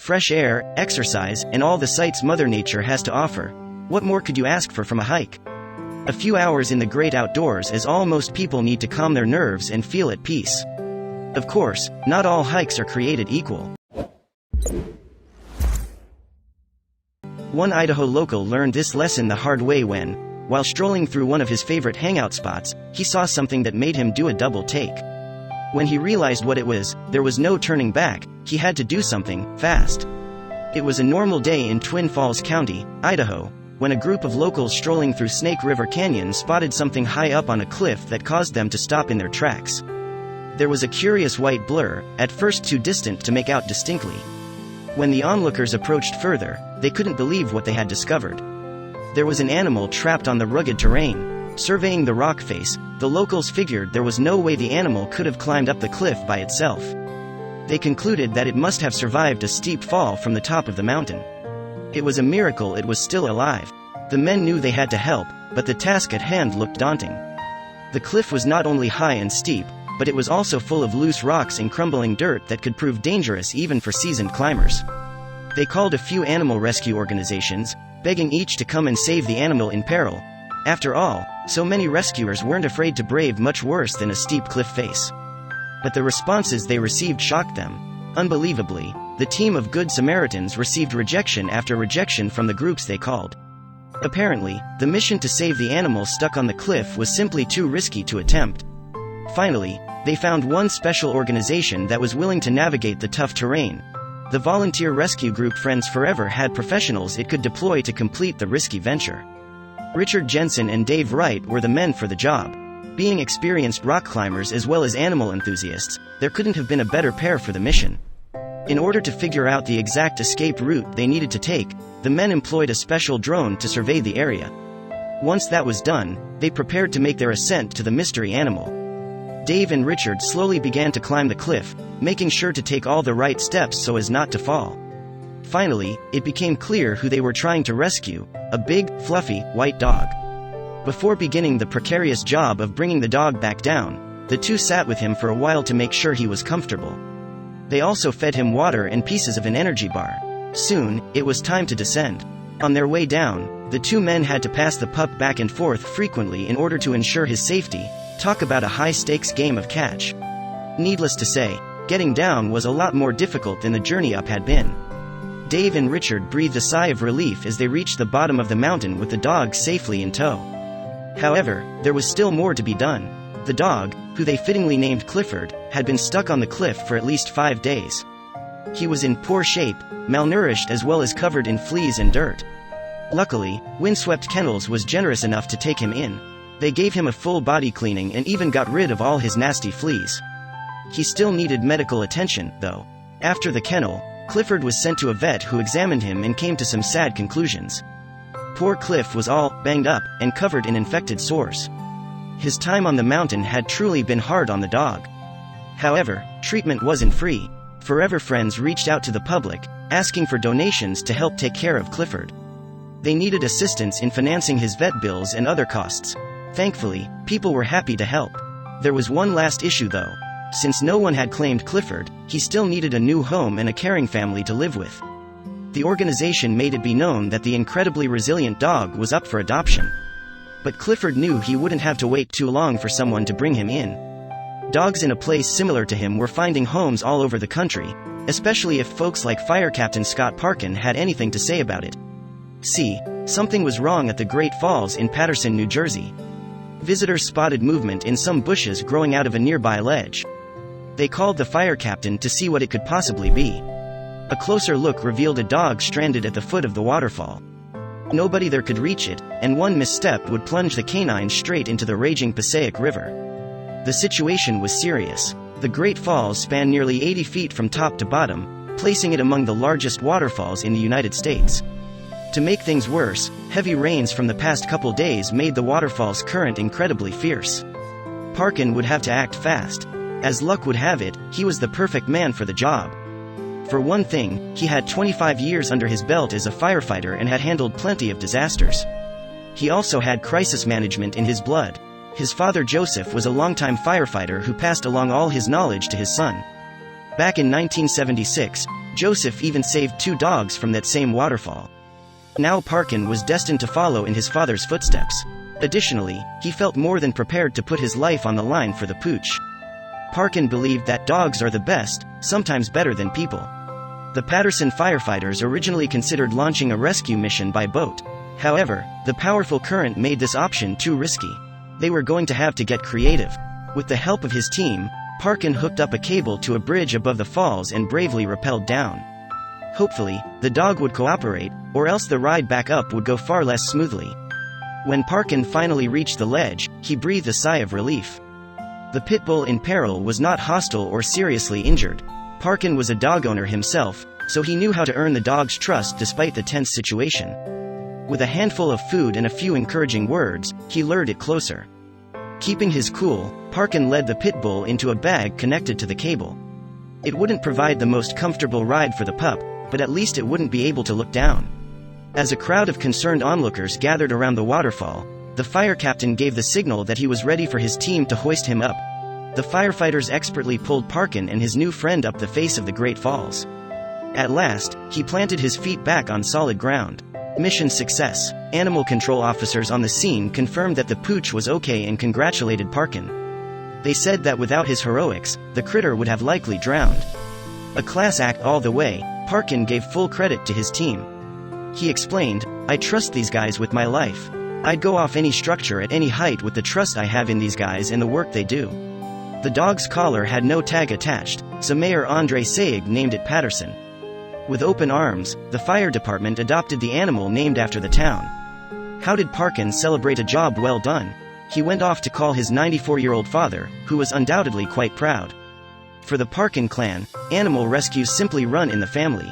fresh air, exercise, and all the sights Mother Nature has to offer. What more could you ask for from a hike? A few hours in the great outdoors is all most people need to calm their nerves and feel at peace. Of course, not all hikes are created equal. One Idaho local learned this lesson the hard way when, while strolling through one of his favorite hangout spots, he saw something that made him do a double take. When he realized what it was, there was no turning back. He had to do something, fast. It was a normal day in Twin Falls County, Idaho, when a group of locals strolling through Snake River Canyon spotted something high up on a cliff that caused them to stop in their tracks. There was a curious white blur, at first too distant to make out distinctly. When the onlookers approached further, they couldn't believe what they had discovered. There was an animal trapped on the rugged terrain. Surveying the rock face, the locals figured there was no way the animal could have climbed up the cliff by itself. They concluded that it must have survived a steep fall from the top of the mountain. It was a miracle it was still alive. The men knew they had to help, but the task at hand looked daunting. The cliff was not only high and steep, but it was also full of loose rocks and crumbling dirt that could prove dangerous even for seasoned climbers. They called a few animal rescue organizations, begging each to come and save the animal in peril. After all, so many rescuers weren't afraid to brave much worse than a steep cliff face. But the responses they received shocked them. Unbelievably, the team of Good Samaritans received rejection after rejection from the groups they called. Apparently, the mission to save the animal stuck on the cliff was simply too risky to attempt. Finally, they found one special organization that was willing to navigate the tough terrain. The volunteer rescue group Friends Forever had professionals it could deploy to complete the risky venture. Richard Jensen and Dave Wright were the men for the job. Being experienced rock climbers as well as animal enthusiasts, there couldn't have been a better pair for the mission. In order to figure out the exact escape route they needed to take, the men employed a special drone to survey the area. Once that was done, they prepared to make their ascent to the mystery animal. Dave and Richard slowly began to climb the cliff, making sure to take all the right steps so as not to fall. Finally, it became clear who they were trying to rescue: a big, fluffy, white dog. Before beginning the precarious job of bringing the dog back down, the two sat with him for a while to make sure he was comfortable. They also fed him water and pieces of an energy bar. Soon, it was time to descend. On their way down, the two men had to pass the pup back and forth frequently in order to ensure his safety. Talk about a high-stakes game of catch. Needless to say, getting down was a lot more difficult than the journey up had been. Dave and Richard breathed a sigh of relief as they reached the bottom of the mountain with the dog safely in tow. However, there was still more to be done. The dog, who they fittingly named Clifford, had been stuck on the cliff for at least 5 days. He was in poor shape, malnourished as well as covered in fleas and dirt. Luckily, Windswept Kennels was generous enough to take him in. They gave him a full body cleaning and even got rid of all his nasty fleas. He still needed medical attention, though. After the kennel, Clifford was sent to a vet who examined him and came to some sad conclusions. Poor Cliff was all banged up and covered in infected sores. His time on the mountain had truly been hard on the dog. However, treatment wasn't free. Forever Friends reached out to the public, asking for donations to help take care of Clifford. They needed assistance in financing his vet bills and other costs. Thankfully, people were happy to help. There was one last issue though. Since no one had claimed Clifford, he still needed a new home and a caring family to live with. The organization made it be known that the incredibly resilient dog was up for adoption. But Clifford knew he wouldn't have to wait too long for someone to bring him in. Dogs in a place similar to him were finding homes all over the country, especially if folks like Fire Captain Scott Parkin had anything to say about it. See, something was wrong at the Great Falls in Paterson, New Jersey. Visitors spotted movement in some bushes growing out of a nearby ledge. They called the fire captain to see what it could possibly be. A closer look revealed a dog stranded at the foot of the waterfall. Nobody there could reach it, and one misstep would plunge the canine straight into the raging Passaic River. The situation was serious. The Great Falls span nearly 80 feet from top to bottom, placing it among the largest waterfalls in the United States. To make things worse, heavy rains from the past couple days made the waterfall's current incredibly fierce. Parkin would have to act fast. As luck would have it, he was the perfect man for the job. For one thing, he had 25 years under his belt as a firefighter and had handled plenty of disasters. He also had crisis management in his blood. His father Joseph was a longtime firefighter who passed along all his knowledge to his son. Back in 1976, Joseph even saved 2 dogs from that same waterfall. Now Parkin was destined to follow in his father's footsteps. Additionally, he felt more than prepared to put his life on the line for the pooch. Parkin believed that dogs are the best, sometimes better than people. The Paterson firefighters originally considered launching a rescue mission by boat. However, the powerful current made this option too risky. They were going to have to get creative. With the help of his team, Parkin hooked up a cable to a bridge above the falls and bravely rappelled down. Hopefully, the dog would cooperate, or else the ride back up would go far less smoothly. When Parkin finally reached the ledge, he breathed a sigh of relief. The pit bull in peril was not hostile or seriously injured. Parkin was a dog owner himself, so he knew how to earn the dog's trust despite the tense situation. With a handful of food and a few encouraging words, he lured it closer. Keeping his cool, Parkin led the pit bull into a bag connected to the cable. It wouldn't provide the most comfortable ride for the pup, but at least it wouldn't be able to look down. As a crowd of concerned onlookers gathered around the waterfall, the fire captain gave the signal that he was ready for his team to hoist him up. The firefighters expertly pulled Parkin and his new friend up the face of the Great Falls. At last, he planted his feet back on solid ground. Mission success. Animal control officers on the scene confirmed that the pooch was okay and congratulated Parkin. They said that without his heroics, the critter would have likely drowned. A class act all the way, Parkin gave full credit to his team. He explained, "I trust these guys with my life. I'd go off any structure at any height with the trust I have in these guys and the work they do." The dog's collar had no tag attached, so Mayor Andre Sayegh named it Paterson. With open arms, the fire department adopted the animal named after the town. How did Parkin celebrate a job well done? He went off to call his 94-year-old father, who was undoubtedly quite proud. For the Parkin clan, animal rescues simply run in the family.